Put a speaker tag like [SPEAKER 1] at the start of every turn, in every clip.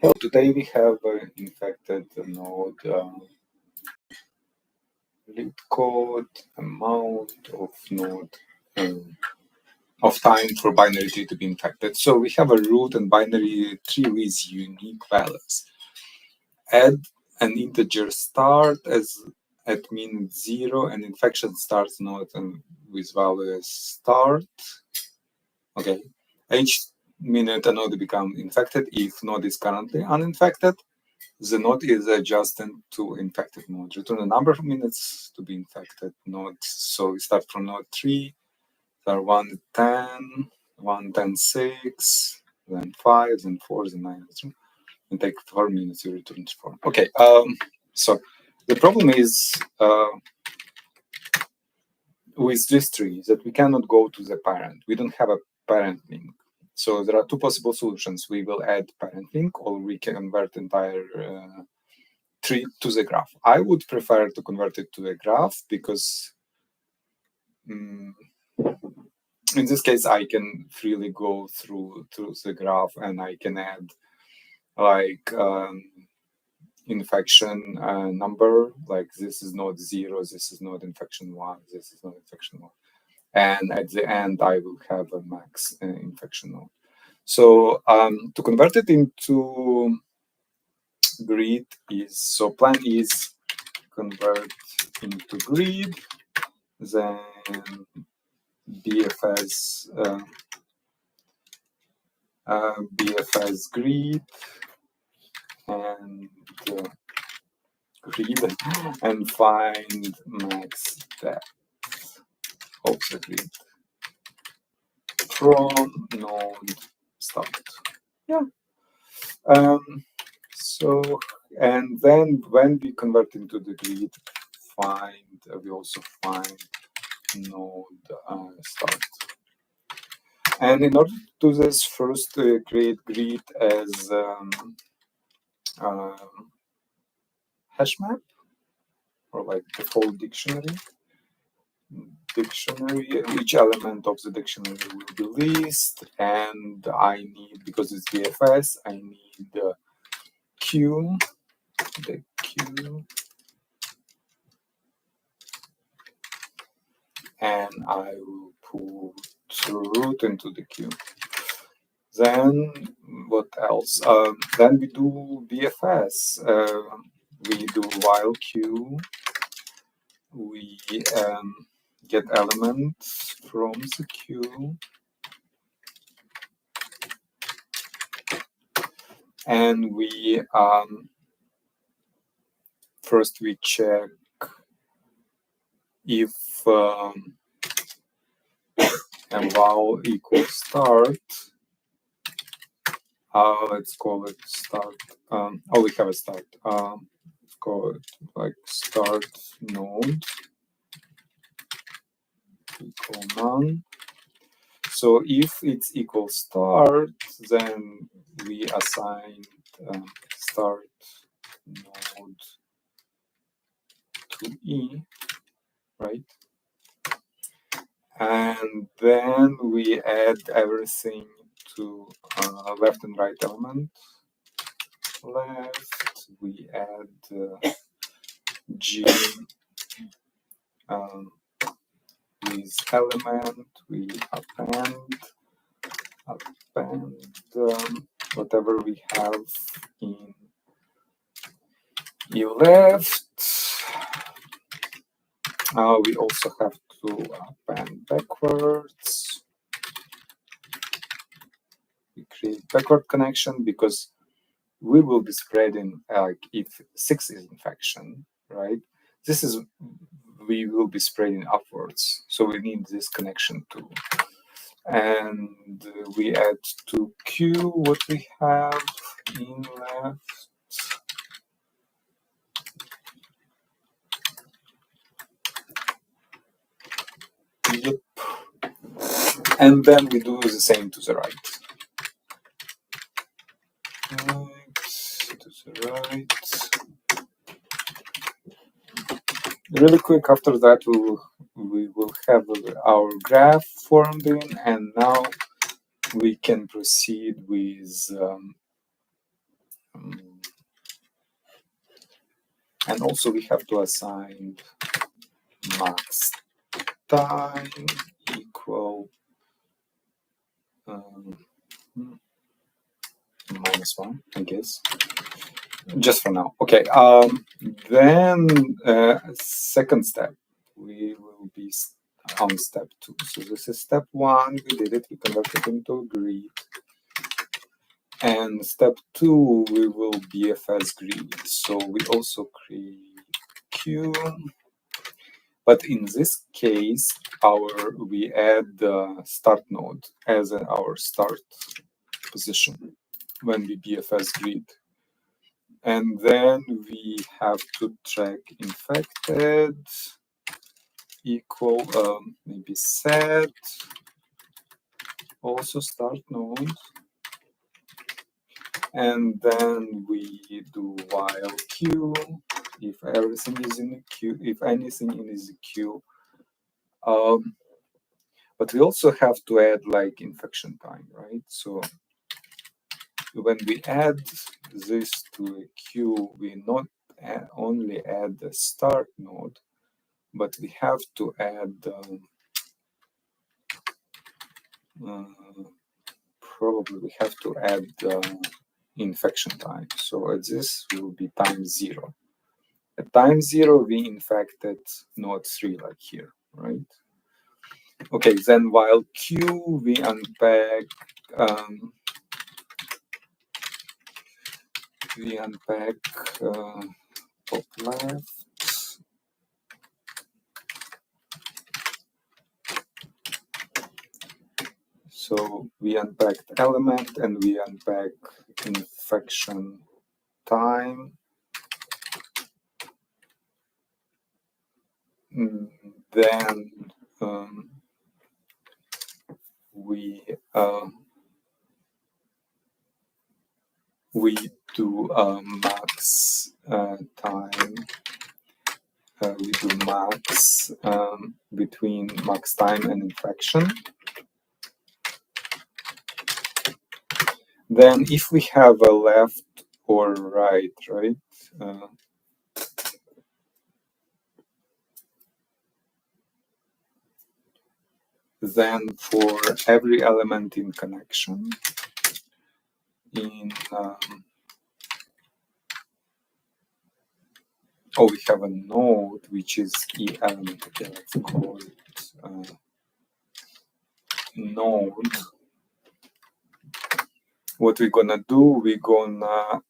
[SPEAKER 1] Well, today we have infected node Leetcode, amount of node of time for binary tree to be infected. So we have a root and binary tree with unique values. Add an integer start as at min 0 and infection starts node and with value as start. Okay. Each minute a node becomes infected if node is currently uninfected. The node is adjusted to infected node. Return the number of minutes to be infected node. So we start from node 3, there are 1, 10, 1, 10, 6, then 5, then 4, then 9, and take 4 minutes, you return 4. Okay, so the problem is with this tree that we cannot go to the parent. We don't have a parent link. So there are two possible solutions. We will add parent link, or we can convert entire tree to the graph. I would prefer to convert it to a graph because in this case I can freely go through the graph and I can add like infection number, like this is node 0, this is node infection 1, this is node infection 1. And at the end, I will have a max infection node. So to convert it into grid is, so plan is convert into grid, then BFS BFS grid and grid and find max depth of the grid from node start. Yeah. So, and then when we convert into the grid, we also find node start. And in order to do this, first create grid as hash map, or like default dictionary. Each element of the dictionary will be list, and I need, because it's BFS, I need the Q, and I will put root into the Q. Then what else? Then we do BFS. We do while Q. We get elements from the Q. And we first we check if val equals start. Let's call it start. We have a start. Let's call it like start node equal none. So if it's equal start, then we assign start node to E, right? And then we add everything to left and right element. Left, we add G with element, we append whatever we have in E left. We also have to append backwards. We create backward connection because we will be spreading, like if 6 is infection, right? This is, we will be spreading upwards. So we need this connection too. And we add to Q what we have in left. Yep. And then we do the same to the right. To the right. Really quick, after that we will have our graph formed in, and now we can proceed with And also we have to assign max time equal -1, I guess. Just for now. Okay. Then second step, we will be on step 2. So this is step 1. We did it. We converted into a grid. And step 2, we will BFS grid. So we also create queue. But in this case, we add the start node as our start position when we BFS grid. And then we have to track infected equal maybe set also start node. And then we do while queue if everything is in the queue, if anything is a queue. But we also have to add like infection time, right? So when we add this to a queue, we not only add the start node, but we have to add probably we have to add infection time. So this will be time 0. At time 0, we infected node 3, like here, right? Okay, then while queue, we unpack top left. So we unpack the element and we unpack infection time. Then we do max time. We do max between max time and infection. Then if we have a left or right, then for every element in connection, we have a node which is key element. Okay, let's call it node. What we're gonna do, we're gonna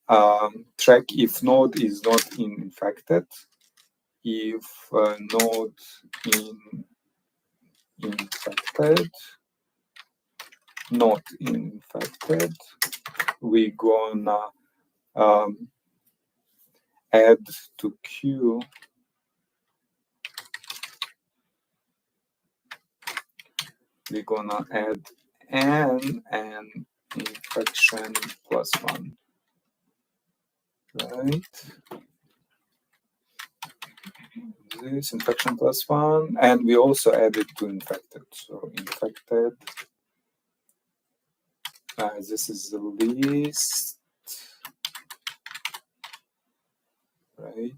[SPEAKER 1] track if node is not infected, if node infected, not infected, we're gonna add to queue we're gonna add n and infection +1, right? This infection +1, and we also add it to infected. So infected, this is the list, right?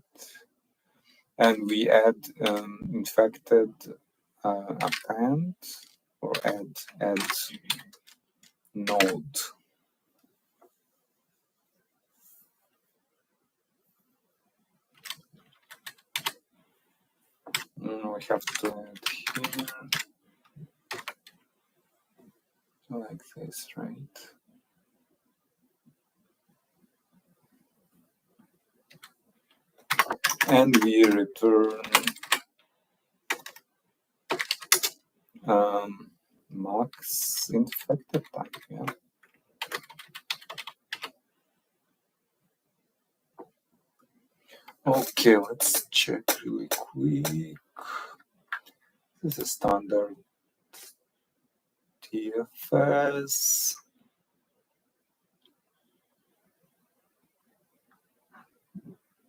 [SPEAKER 1] And we add infected append or add node. We have to add here like this, right? And we return max infected time, yeah. Okay, let's check really quick. This is standard TFS.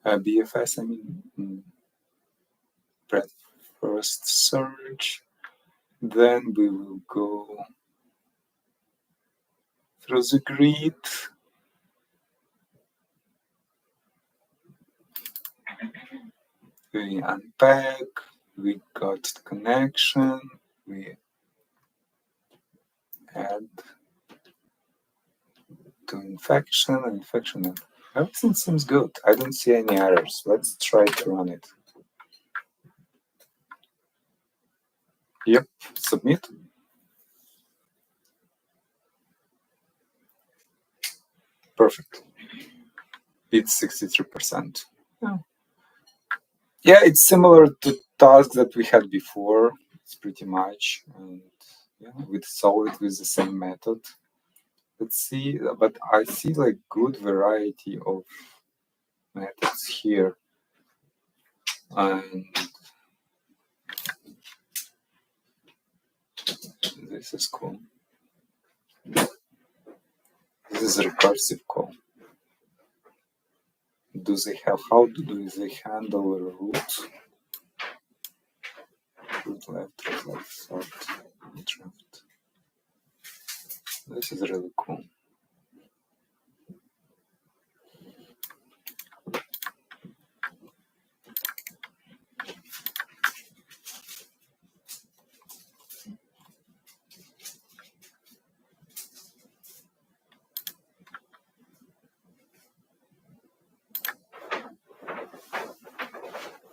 [SPEAKER 1] BFS, I mean, breadth first search. Then we will go through the grid. We unpack, we got the connection, we add to infection, and everything seems good. I don't see any errors. Let's try to run it. Yep, submit. Perfect. It's 63%. Yeah, it's similar to tasks that we had before. It's pretty much, and yeah, we solve it with the same method. Let's see, but I see like good variety of methods here, and this is cool. This is a recursive call. How do they handle a root? Root left, sort, left. This is really cool.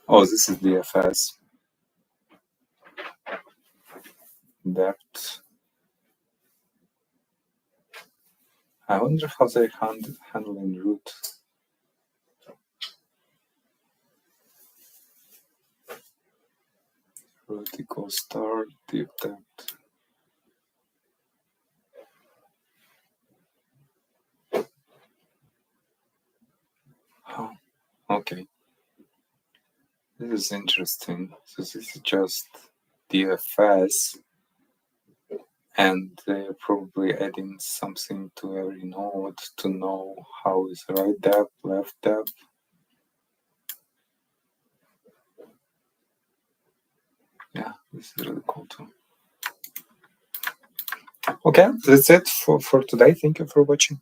[SPEAKER 1] Oh, this is DFS. Depth. I wonder how they handling root. Root equals start, deep depth. Oh, okay. This is interesting. So this is just DFS, and they're probably adding something to every node to know how is right depth, left depth. Yeah, this is really cool too. Okay, that's it for today. Thank you for watching.